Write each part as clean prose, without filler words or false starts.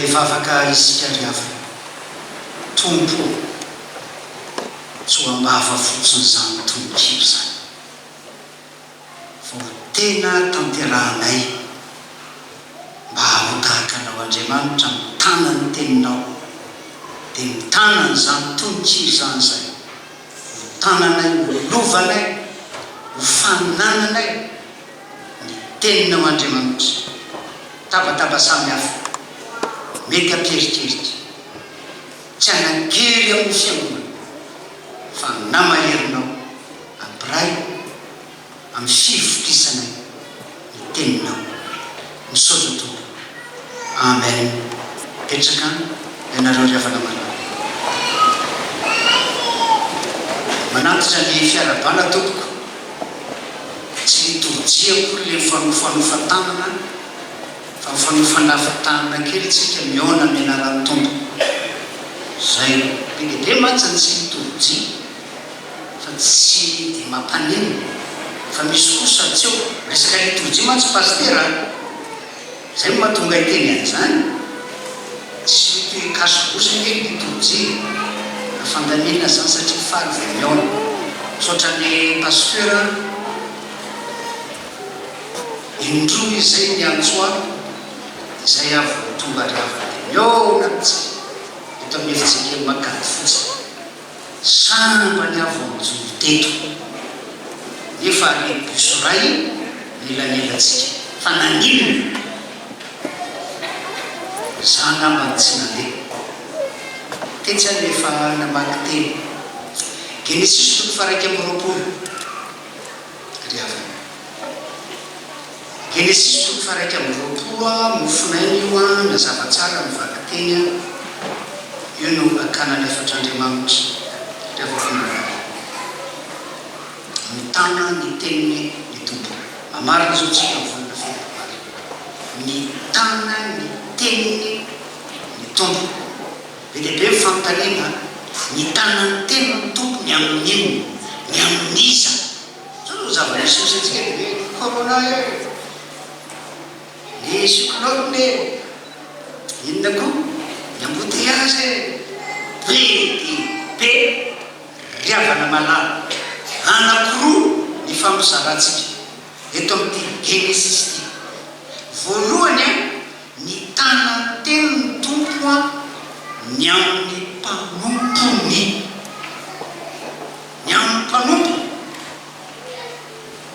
rehefa afaka isika riava tompo tsy hoambafa fotsiny zany tombokivo zany fa tena tanterahanay mba ho tahaka anao Andriamanitra mitana ny teninao dia mitana zany tombokivo zany zay ho tananay ho lovanay ho faninananay ny teninao Andriamanitra tabataba samy hafa mety amperikerika tsy anagery amin'ny fiangonana fa namaherinao ampiray amin'ny fivokisanay ny teninao misaotra tompo. Amen. Petraka ianareo ry havana malala manatitra ny fiarabana tompoko tsy nitorijiako le fanofantanana fa mifanofandafatanana kely tsika miona mianaran'ny tompo zay be matsany tsy mitoriji fa tsy dia mampanino fa misy kosa tsy eo resaka litorji matsy pastera zay mahatonga iteny an'izany tsy toe-kasokosany hoe litorji na fandaminana zany satria faly vao miona misaotra ny pastera indroa izay ny antsoa izay avy tonga riava dia miona mitsy eto amin'ny efitsika makady fotsiny samba ny avy mijoro teto nefa le buso ray nilanelatsika fa naninona za ngambany tsy nandeha tetsy any efa namaky teny Genesis toko faraiky amby roapolo riava Genesis toko faraiky amby roapolo mofinainy io mazava tsara mivaka teny io no akanany efatr'Andriamanitra riava mitana ny teniny ny tompo mamarina zao tsika volana febroary mitana ny teniny ny tompo be dia be mifanontaniana mitana ny teniny tompo ny amin'ino ny amin'iza zao zava-misy antsika dia corona ny cyclone inona koa ny embouteillage be dia be riavana malala anakiroa ny fampizarantsika eto amin'ity Genesis ity voalohany ny tana teniny tompo ny amin'ny mpanompony ny amin'ny mpanompo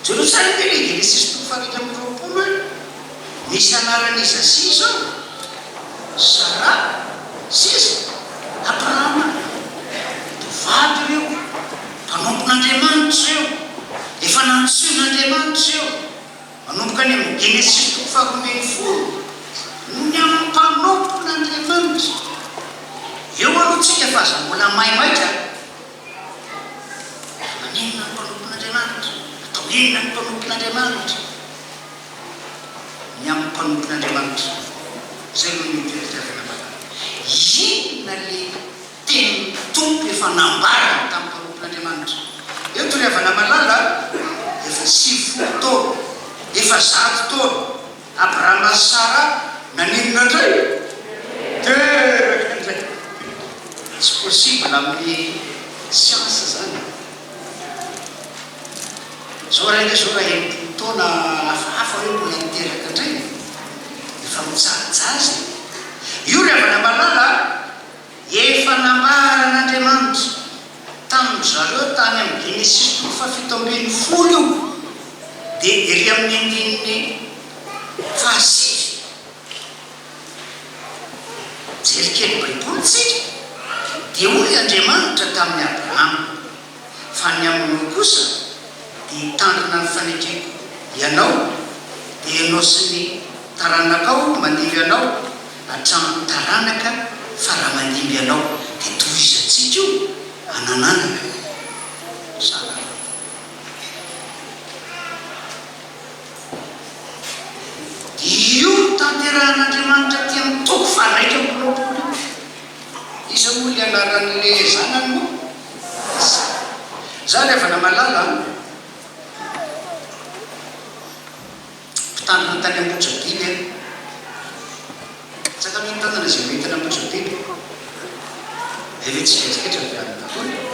Jerosalem le Genesis toko faraiky amby roapolo misy anaran'iza si zao Sara sisa Abrahama tovady reo mpanompon'Andriamanitra eo efa nantsoin'Andriamanitra eo manomboka any amin'ny Genesis toko faharoambin'ny folo ny amin'ny mpanompon'Andriamanitra eo alohatsika fa aza mbola maimaitra maninona ny mpanompon'Andriamanitra atao inona ny mpanompon'Andriamanitra ny amin'ny mpanompon'Andriamanitra zay no miperitrafana malala inona le teny tompo efa nambarana tamin'ny mpanompon'Andriamanitra eto ry havana malala efa 90 taona efa 100 taona Abrahama sy Sara naninona ndray teraka ndray tsy possible amin'ny siansa zany zao raha zao raha enimpolo taona hafahafa hoe mbola miteraka ndray efa mijahajazy io ry havana malala efa nambaran'Andriamanitra tamin'ny zareo tany amin'ny Genesis toko fafito ambin'ny folo io dia ery amin'ny andininy fahasivy jerikely baiboly tsika dia hoy Andriamanitra tamin'ny Abrahama fa ny amin'io kosa dia hitandrina ny fanekeko ianao dia ianao sy ny taranakao mandimby ianao hatramin'ny taranaka fa raha mandimby ianao dia tohizatsika io anananaka Sara io tanterahan'Andriamanitra ty amin'ny toko faraiky amby roapolo iza moa le anaran'le zanany moa za rehefa namalala mpitandrina tany ambotra bily tsaka tami'ny tanana zay mahitana matroteny evetsiketriketra vianina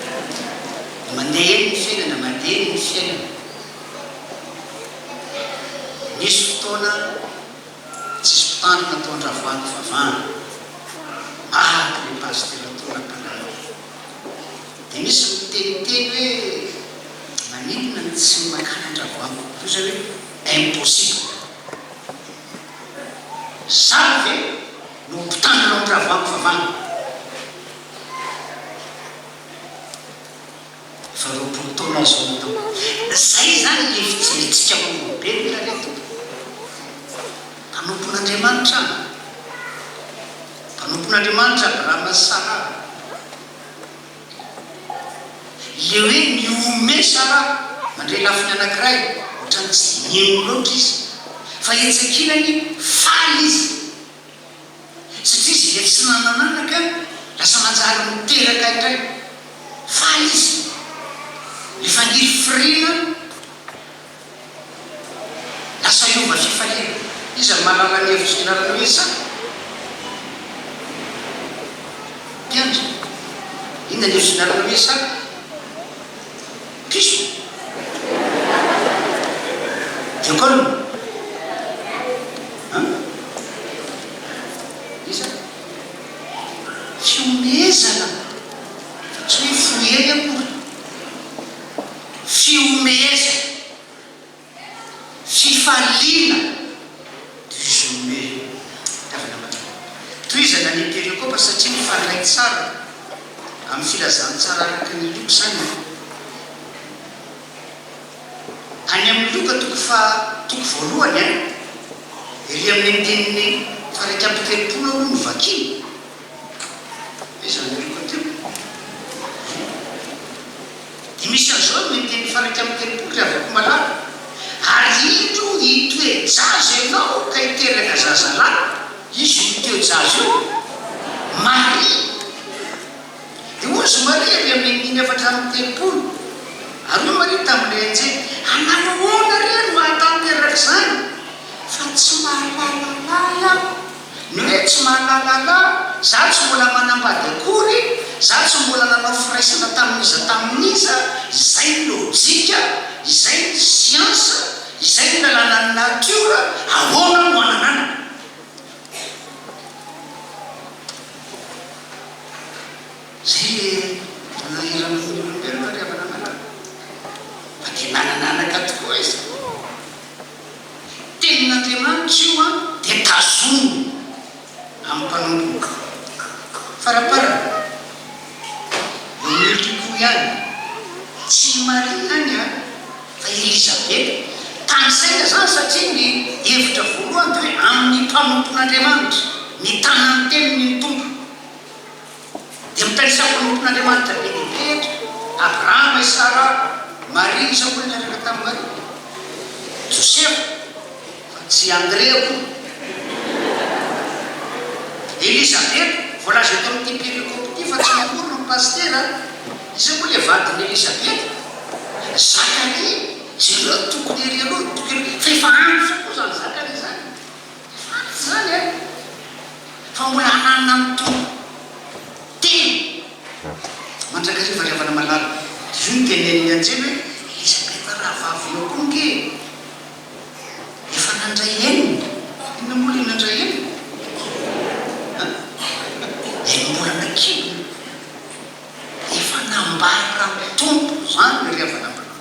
mandeha eny ny fiainana mandeha eny ny fiainana misy fotoana tsisy mpitandrina atao andravoangy vavana mahaky le pasiteratona kanana dia misy miteniteny hoe manidina ny tsy makany andravoangy toy zany hoe impossible zavy no mpitandrina andravoangy vavana faroapolo taona zao tao zay zany le fijerintsika olombelona reto mpanompon'Andriamanitra mpanompon'Andriamanitra Abrahama sy Sara le hoe niome Sara mandray lafiny anankiray ohatrany tsy nino loatra izy fa etsakinany faly izy satria izy le tsy nanananaka lasa manjary miteraka indray faly izy efa niry firina lasa iova fifaliana izy ary mahalala ny hevitra fianarana hoe Isaka mpiandry inona ny hevitra fianarana hoe Isaka piso diakonina Isaka fiomezana tsy hoe fohely akory fiomeza fifaliana dizome toizana ny periokopa satria mifandray tsara amin'ny filazany tsara araky ny loko zany any amin'ny loka toko voalohany a ery amin'ny andeniny faraiky amby telopolo aloha no vakiny izany loka teo dia misy an'izao menteny faraiky amby telopolo ry avako malala ary indro hitoe jazo ianao ka hiteraka zazalahy izy hiteo jazo io Maria dia ozy Maria ry amin'ny efatra amby telopolo ary io Maria tamin'ilay anjely ananoona ry no ahatanteraka zany fa tsy mahalalalahy aho ny hoe tsy mahalalalahy za tsy mbola manambady akory za tsy mbola nanao firaisana tamin'iza tamin'iza izay ny lojika izay ny siansa izay ny lalàna ny natiora ahoana no ananana zay le manahirana ny olombelona ry avana malala fa dia nanananaka tokoa izy tenin'Andriamanitra io a dia tazomy amin'ny mpanomboka faraparana emiliko ihany tsy Maria ihany a fa Elisabeta tany saina zany satria ny hevitra voalohany dia hoe amin'ny mpanompon'Andriamanitra ny tanany teniny ny tompo dia mitanisa mpanompon'Andriamanitra be lehibetra Abrahama sy Sara Maria izao koa niaraka tamin'ny Maria Josefa fa tsy André koa Elisabeta voalaza eto amin'ity periokopa ity fa tsy mamory ny pastera izy moa le vadiny Elisabeta Zakaria zereo tokony ery aloha tokony fa efa antitra koa zany Zakaria zany efa antitra zany e fa mbola hananina amin'ny tompo teny mandrakariva ry havana malala io ny teneniny anjely hoe Elisabeta raha vavinao koa nge efa nandray eniny inona moa le nandray eniny mbola nakilo efa nambara tompo zany ry havana malala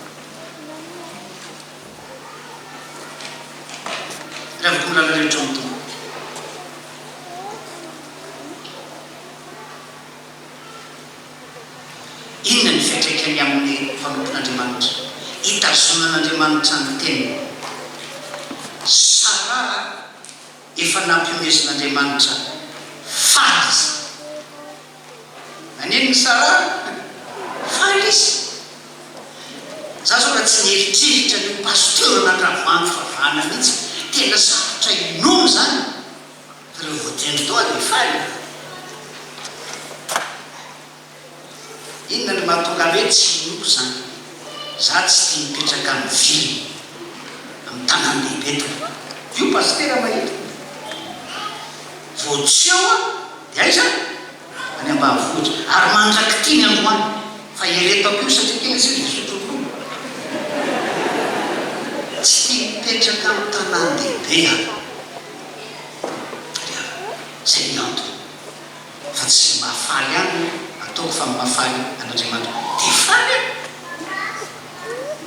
ry avako milala rehetra amin'ny tompo inona ny fiatraikany amin'ny mpanompon'Andriamanitra hitazonan'Andriamanitra ny teny Sara efa nampiomezan'Andriamanitra faly izy naneny ny Sara faly izy za zao raha tsy nieritreritra ny pasteurn'andravoangy favana mihitsy tena sarotra inomy zany fa reo voatendry toa dia faly inona ny mahatonga hoe tsy inoko zany za tsy tia mipetraka amin'ny vily amin'ny tanany lehibe to io pastera mahita voatseo dia aiza any ambanivohitra ary mandraky tiany androany fa eretako io satria kely tsy sotroko tsy tia mipetraka amin'ny tanàn-dehibe zay ny antony fa tsy mahafaly any ataoko fa mahafaly an'Andriamanitra dia faly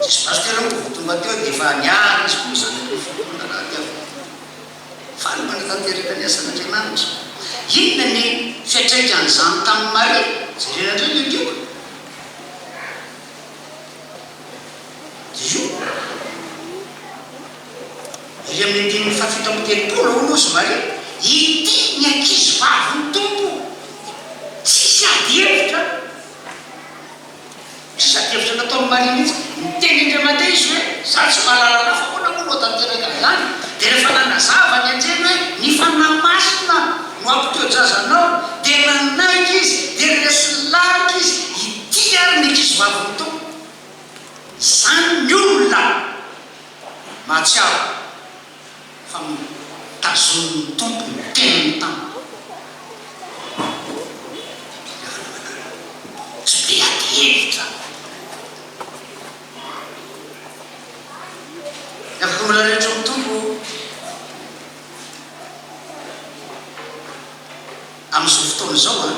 tsisy pasteur tonga teo dia efa niary izy koa zany fotona raha tia faly manatanteraka ny asan'Andriamanitra. Inona ny fiatraikan'izany tamin'ny Maria zay renandreo ny dioko io iry amin'ny dimy fafito amin'ny telopolo honosy Maria ity ny ankizy vavy ny tompo tsisy ady hevitra nataon'ny Maria mihitsy miteny Andriamanitra izy hoe za tsy mahalalala fa hoana moa no tanteraka zany dia rehefa nanazava ny anjeny hoe ny fanahy masina no ampiteo jazanao dia nanaiky izy dia resy laky izy ity ary ny ankizy vavy ny tompo zany ny olona mahatsiaro fa mitazon'ny tompo ny teniny tany tsy be ady hevitra afaka milarehetra amin'ny tompo amin'izao fotoana izao a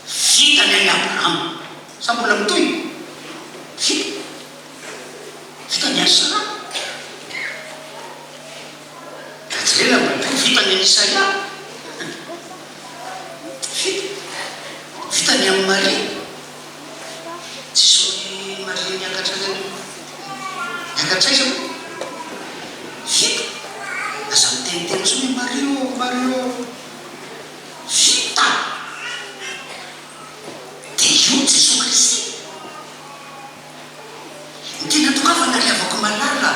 vitany any Abrahama sa mbola mitoy vitany any Sara kajerena mbola vitany any Isaia vitany amin'ny Maria tsisy hoe Maria niakatra zany niakatra izy vita aza miteniteny so hoe Mario vita dia io Jesosy Kristy ny tena tokafana riavako malala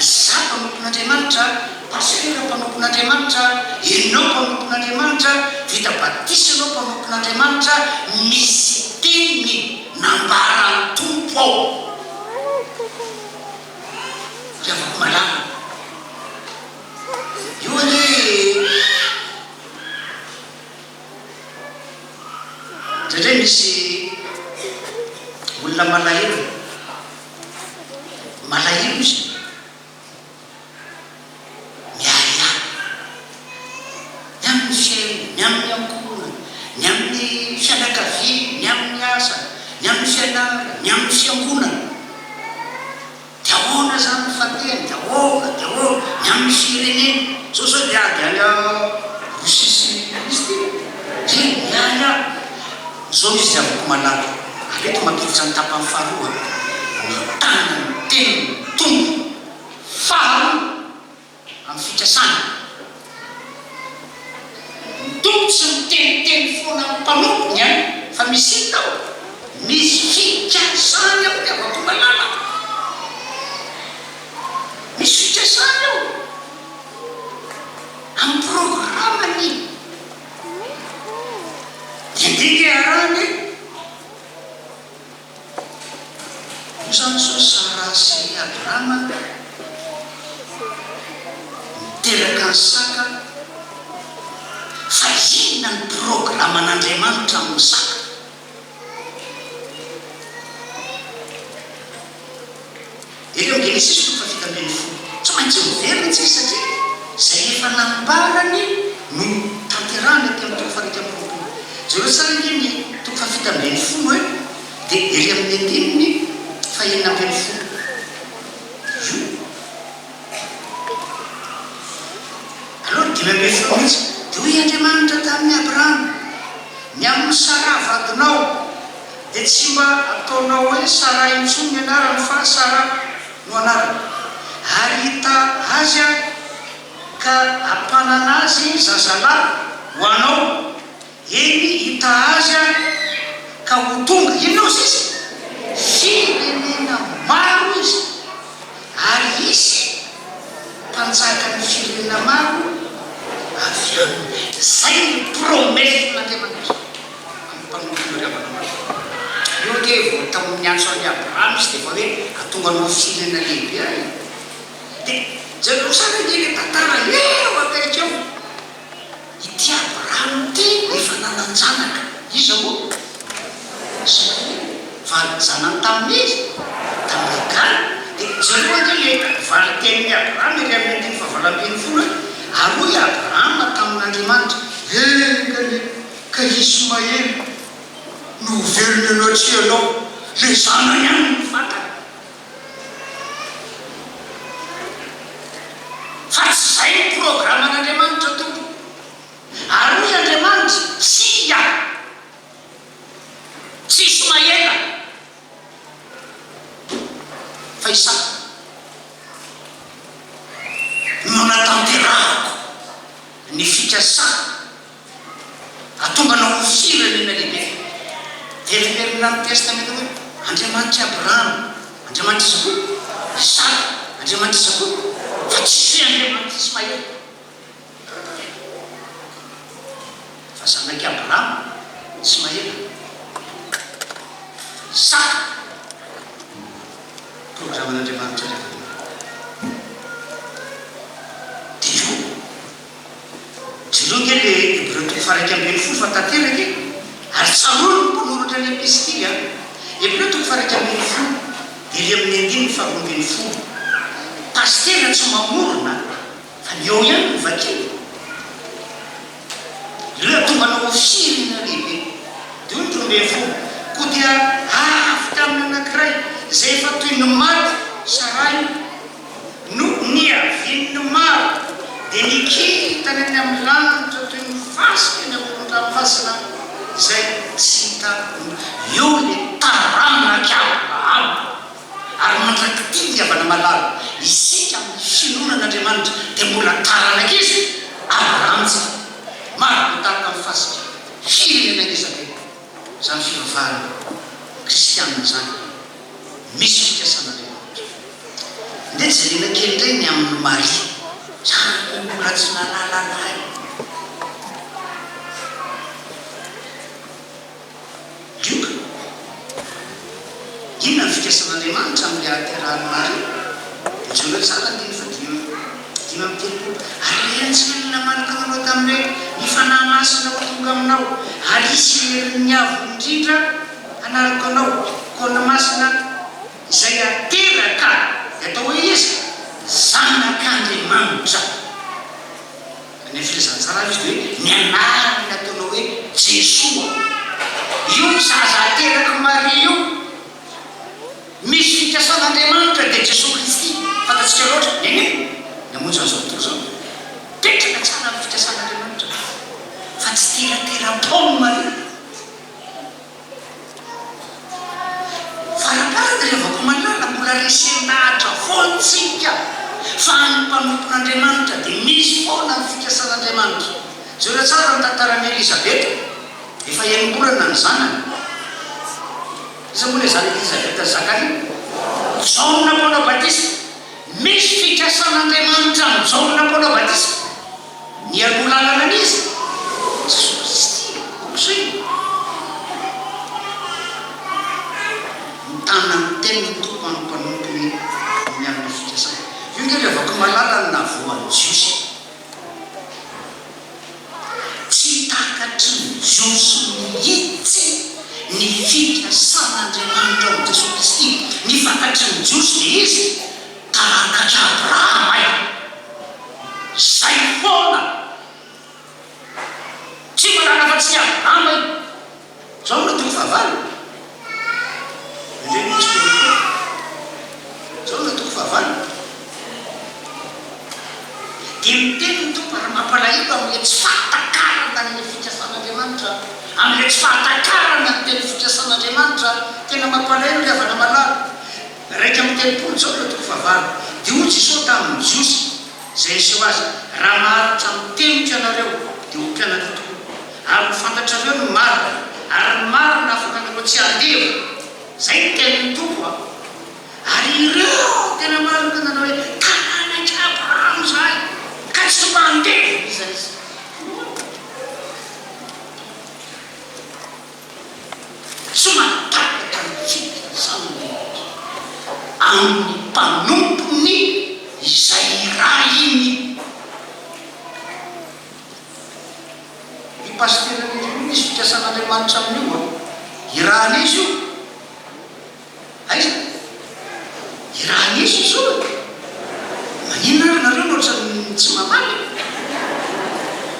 za mpanompon'Andriamanitra pasteur mpanompon'Andriamanitra enao mpanompon'Andriamanitra vita batisanao mpanompon'Andriamanitra misy teny nambaran'ny tompo ao riavako malala io ane ndraindray misy olona malahelo izy miariary ny amin'ny fiaina ny amin'ny ankohona ny amin'ny fianakavia ny amin'ny asa ny amin'ny fianarana ny amin'ny fiangonana dia ahoana zany fateny dia ahoana ny amin'ny firenena zao zao dia ady any Rosisy izy ty mianya zao izy avako malala areto mampiditra ny tapany faharoa ny tanany teny tompo faharoa amin'ny fitrasana ny tompo tsy miteniteny foana mpanompony any fa misy tao misy fikasany ao ny avako malala misy fikasany ao amin'ny programany didika arany io zany so Sara sy Abrahama miteraka ny saka fa inona ny programan'Andriamanitra amin'ny saka ireo Genesis toko fafito ambin'ny folo tsy maintsy miverina tsika satria zay efa nambarany no tanterahany aty amin'ny toko faharaiky amby roapolo zareo tsara ingeny toko fafito ambin'ny folo hoe dia ery amin'ny andininy fahenina ambin'ny folo io alors dimy ambin'ny folo mihitsy dia hoy Andriamanitra tamin'ny Abrahama ny amin'ny Sara vadinao dia tsy mba ataonao hoe Sara intsony anarany fa Sara no anarany ary hita azy ka ampanana azy zazalahy ho anao eny hita azy ka ho tonga inao sisy firenena maro izy ary izy mpanjaka ny firenena maro avy aminy zay ny promesse n'Andriamanitra amin'ny mpanompon'ireo io dia vao tamin'ny antso any Abrahama izy dia efa hoe atonga anao firenena lehibe any dia Jereo sana gny tantara eo akaikeo. Ity Abraham ty efa nanan-janaka. Iza moa? Ismaely. Valy zanany tamin'izy, tamin'ny Agana. Dia jereo anie le valy tenin'ny Abraham ry amin'ny andiny fahavalambin'ny folo. Aloha i Abraham tamin'Andriamanitra. Ekany ka Ismaely no velony anao tsy anao. Le zanany ihany no fantany. Fa tsy zay ny programan'Andriamanitra tompo. Ary i Andriamanitra tsy ia, tsy Ismaela, fa Isaka. No natanterahako ny fikasana atonganao ho firenena lehibe. Veriverina amin'ny testamenta hoe Andriamanitra Abraham, Andriamanitra Isaky, Isaka, Andriamanitra Isaky, fa tsy Andriamanitra Ismaela. Fa zanaky Abraham, Ismaela, Isaka, programan'Andriamanitra rehefa. Dia jereo nge le Hébreu toko faha 1:20 fa tanteraky. Ary tsaroany ny mpanoratra ny epistily Hébreu toko faha 1:20 dia le amin'ny 2:20. Pastera tsy mamorona fa ny eo ihany ny vakiny. Ireo tonga nao firina lehibe. Dia ony 12 koa dia avy tamin'ny anankiray izay efa toy ny maty saray no niavin'ny maro dia nikitany any amin'ny lanitra toy ny fasika ny amoron-dranomasina izay tsy hita. Eo le taranaka Abraham ary mandraky ty diavana malala. Isika amin'ny finoanan'Andriamanitra dia mbola taranaka izy Abraham tsy maro mitarika amin'ny fasika firenena izabe. Zany fivavahana kristianina zany misy fikasan'Andriamanitra. Nde jerena kely ndray ny amin'ny Maria. Zany mbola tsy nalalanahy. Lioka inona ny fikasan'Andriamanitra amin'ny ahaterahan'ny Maria? Jereo tsara ny fa dimy amin'ny telopolo. Alentsena manaka anao tamin'ny ny fanahy masina ho tonga aminao. Alisy herin'ny avo indrindra anaraka anao. Kona masina izay ateraka dia atao hoe izy zanak'Andriamanitra. Ny filazantsara izy dia hoe ny anarany ataonao hoe Jesoa. Io zaza ateraka Maria io misy fikasan'Andriamanitra dia Jesosy Kristy. Fantatsika loatra eny namonjy an'izao tontolo zao. Petraka tsara amin'ny fikasan'Andriamanitra fa tsy terateram-pao Maria. Farapara dia revako malala mbola resentahatra foantsika fa ny mpanompon'Andriamanitra dia misy foana ny fikasan'Andriamanitra. Jereo tsara ny tantaran'i Elizabeta efa enim-bolana ny zanany. Iza moa le zany Elizabeta Zakaria? Jaona Paola Batista. Misy fikasan'Andriamanitra amin'ny Jaona Paola Batista. Ny alolalana an'izy Jesosy Kristy okosy mitana ny teniny tompo amin'ny mpanompony ny amin'ny fikasana. Io nge revako malala ny navoan'ny Jiosy. Tsy takatry ny Jiosy mihitsy ny fikasan'Andriamanitra amin'ny Jesosy Kristy. Ny fantatry ny Jiosy dia izy taranaka Abraham ay. Zay foana. Tsy malala fa tsy Abraham ay. Zao no toko fahavalo. Indray misy toko. Zao no toko fahavalo. Dia miteny ny tompo ary mampalahelo amin'ilay tsy fahatakarana ny fikasan'Andriamanitra. Amin'ilay tsy fahatakarana ny teny fikasan'Andriamanitra. Tena mampalahelo ilay avana malala. Raika amin'ny telopolo zao no toko fahavalo. Dia hoy Jesosy tamin'ny Jiosy izay iseho azy, raha maharitra mitenitra ianareo dia ho mpianatra tokoa. Ary ho fantatrareo ny marina, ary ny marina afaka anareo tsy handeva. Zay ny tenin'ny tompo. Ary ireo tena marina nanao hoe taranaka Abraham zay ka tsy mandeva izy izy. Tsy mahatapaka ny fikasan'Andriamanitra amin'ny mpanompony izay iray Andriamanitra amin'io irahana izy io aiza irahana izy izy io maninona ary nareo no ohatrany tsy mamaly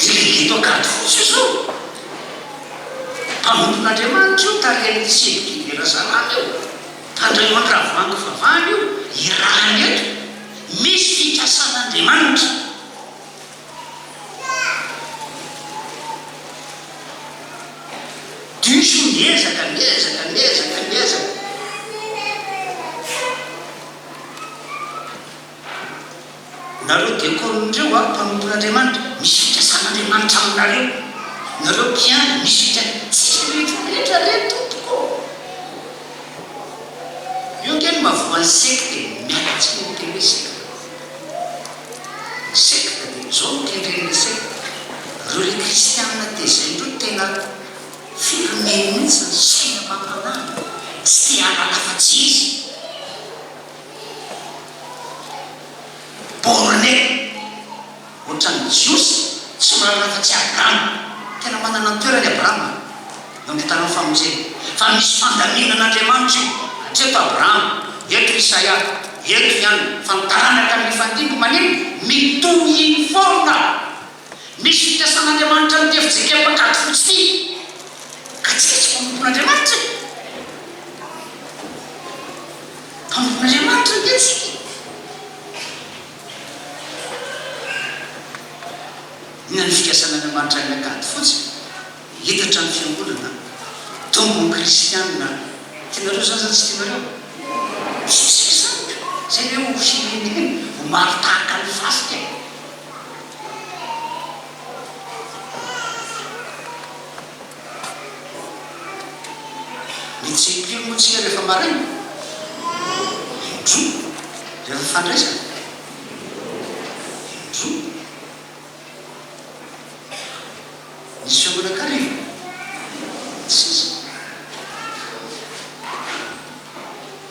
dilegeto akady fotsy izy io mpanompon'Andriamanitra io tarian'ny sevikivera zalana io tandraiman'ny ravoangy vavahana io irahana eto misy fikasan'Andriamanitra diso miezaka nareo diakonindreo mpanompon'Andriamanitra misy fikasan'Andriamanitra aminareo nareo mpiandry misy tsisy rehetra tompoko io ngeny mavoan'ny sekte miakatsy miteny sekte dia zao mitendren'ny sekte reo le kristianina dia zay ndreo tena firomeny mihitsy ny saina mampanana tsy te halalafatsy izy borné ohatran'ny jiosy tsy malalafatsy Abrahama tena manana ny toerany Abrahama no mitana famonjena fa misy fandaminan'Andriamanitra io hatreto Abrahama eto Isaia eto ihany fantaranaka amin'ny fandimbo maneno mitohy foana misy fikasan'Andriamanitra ny tefijekam-pakady fotsy ty ka tsika tsy mpanompon'Andriamanitra mpanompon'Andriamanitra ngesika inany fikasan'Andriamanitra ny akady fotsy hitatra ny fiangonana tombony kristianina tianareo zany zany tsy tianareo zay le ho fireneny ho maro tahaka ny fasika mitsepilo moa tsika rehefa maraina indro rehefa fandraisana indro misy fiangonakariva tsisy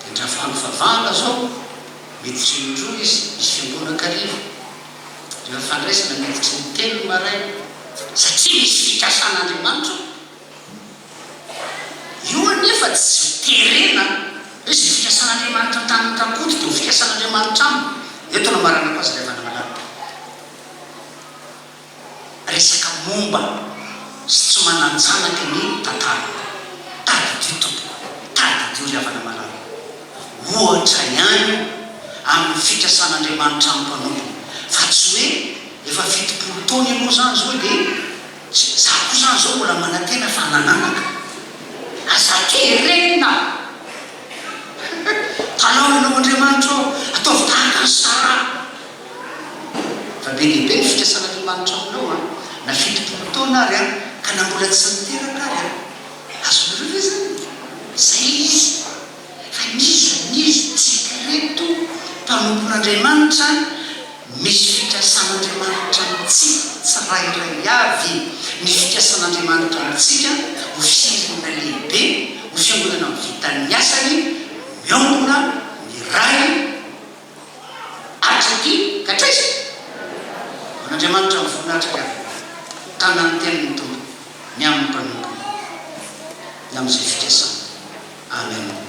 indra fanofavahana zao mety tsy indro izy misy fiangonakariva rehefa fandraisana mety tsy mitelo maraina satria misy fikasan'Andriamanitra io anefa tsy terena izy fikasan'Andriamanitra tamin'ny takoty dia ho fikasan'Andriamanitra aminy eto namarana ko azy rehefa namalala resaka momba sy tsy mananjanaka ny tantara tadidio tompoko tadidio ry havana malala ohatra ihany amin'ny fikasan'Andriamanitra amin'ny mpanompo fa tsy hoe efa 70 taona ianao zany zao dia za ko zany zao mbola manantena fanananaka azakerena talao ianao Andriamanitra ataovy tahaka ny Sara fa be lehibe ny fikasan'Andriamanitra aminao na 70 taona ary ka na mbola tsy niteraka ary azonareo ve zany zay izy fa nizy tsika mpanompon'Andriamanitra misy fikasan'Andriamanitra mitsika tsirairay avy ny fikasan'Andriamanitra mitsika ho firona lehibe ho fiangonana vitan'ny asany miongona ny ray atraky katraiza n'Andriamanitra mivoninahitra avy tanany tenany tombo ny amin'ny mpanompo ny amin'izay fikasana amen